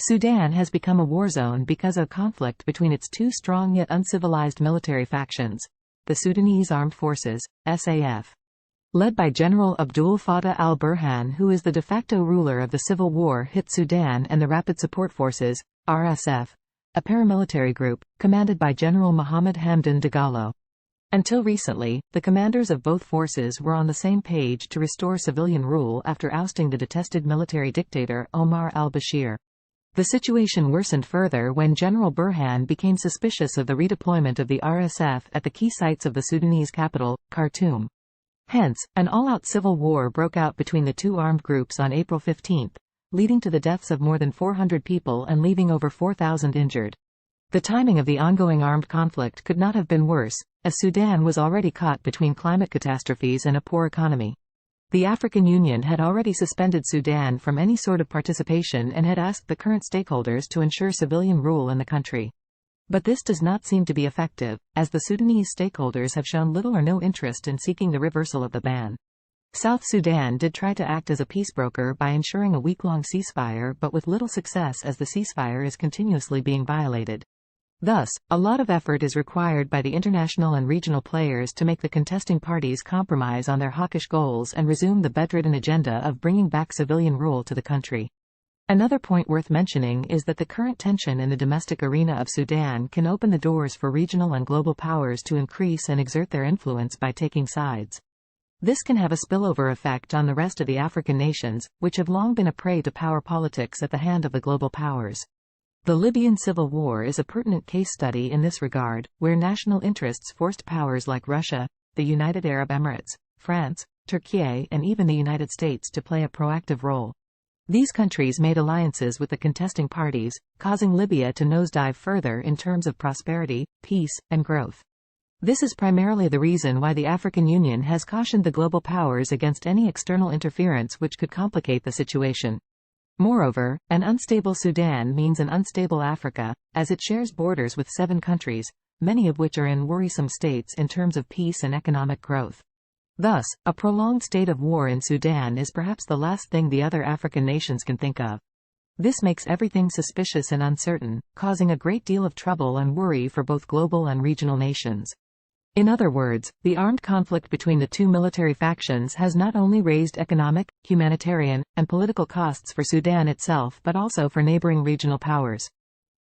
Sudan has become a war zone because of conflict between its two strong yet uncivilized military factions, the Sudanese Armed Forces, SAF. Led by General Abdul Fattah al-Burhan, who is the de facto ruler of the civil war-hit Sudan, and the Rapid Support Forces, RSF, a paramilitary group, commanded by General Mohammed Hamdan Dagalo. Until recently, the commanders of both forces were on the same page to restore civilian rule after ousting the detested military dictator Omar al-Bashir. The situation worsened further when General Burhan became suspicious of the redeployment of the RSF at the key sites of the Sudanese capital, Khartoum. Hence, an all-out civil war broke out between the two armed groups on April 15, leading to the deaths of more than 400 people and leaving over 4,000 injured. The timing of the ongoing armed conflict could not have been worse, as Sudan was already caught between climate catastrophes and a poor economy. The African Union had already suspended Sudan from any sort of participation and had asked the current stakeholders to ensure civilian rule in the country. But this does not seem to be effective, as the Sudanese stakeholders have shown little or no interest in seeking the reversal of the ban. South Sudan did try to act as a peace broker by ensuring a week-long ceasefire, but with little success, as the ceasefire is continuously being violated. Thus, a lot of effort is required by the international and regional players to make the contesting parties compromise on their hawkish goals and resume the bedridden agenda of bringing back civilian rule to the country. Another point worth mentioning is that the current tension in the domestic arena of Sudan can open the doors for regional and global powers to increase and exert their influence by taking sides. This can have a spillover effect on the rest of the African nations, which have long been a prey to power politics at the hand of the global powers. The Libyan civil war is a pertinent case study in this regard, where national interests forced powers like Russia, the United Arab Emirates, France, Turkey, and even the United States to play a proactive role. These countries made alliances with the contesting parties, causing Libya to nosedive further in terms of prosperity, peace, and growth. This is primarily the reason why the African Union has cautioned the global powers against any external interference which could complicate the situation. Moreover, an unstable Sudan means an unstable Africa, as it shares borders with 7 countries, many of which are in worrisome states in terms of peace and economic growth. Thus, a prolonged state of war in Sudan is perhaps the last thing the other African nations can think of. This makes everything suspicious and uncertain, causing a great deal of trouble and worry for both global and regional nations. In other words, the armed conflict between the two military factions has not only raised economic, humanitarian, and political costs for Sudan itself but also for neighboring regional powers.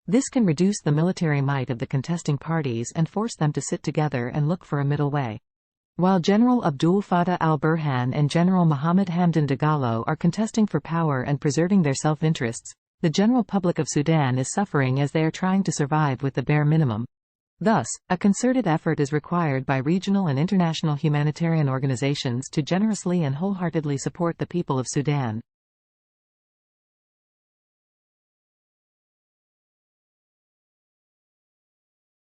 This can reduce the military might of the contesting parties and force them to sit together and look for a middle way. While General Abdul Fattah al-Burhan and General Mohammed Hamdan Dagalo are contesting for power and preserving their self-interests, the general public of Sudan is suffering as they are trying to survive with the bare minimum. Thus, a concerted effort is required by regional and international humanitarian organizations to generously and wholeheartedly support the people of Sudan.